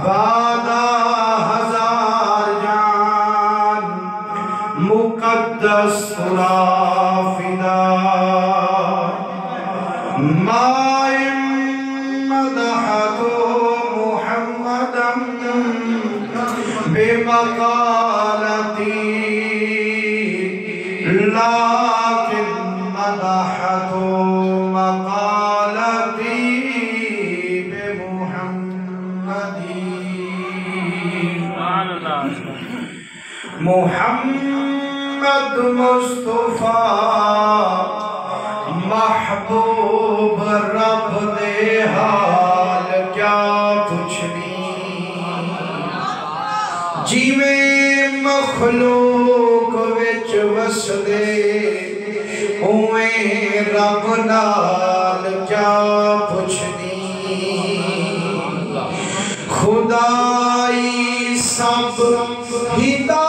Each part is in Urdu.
بادہ ہزار جان مقدس رافدہ مائم مدحت محمدا بمقالتی لیکن مدحت مقالتی محمد مصطفیٰ محبوب رب دے حال کیا پوچھنی جیویں مخلوق وچ وسدے اویں رب نال کیا پوچھنی خدائی سب ہدا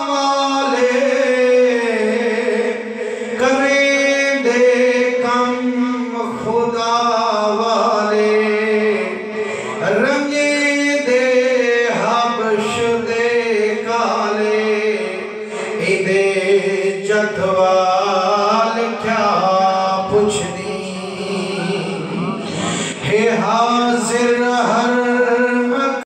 مالے کریں دے کم خدا والے رنگے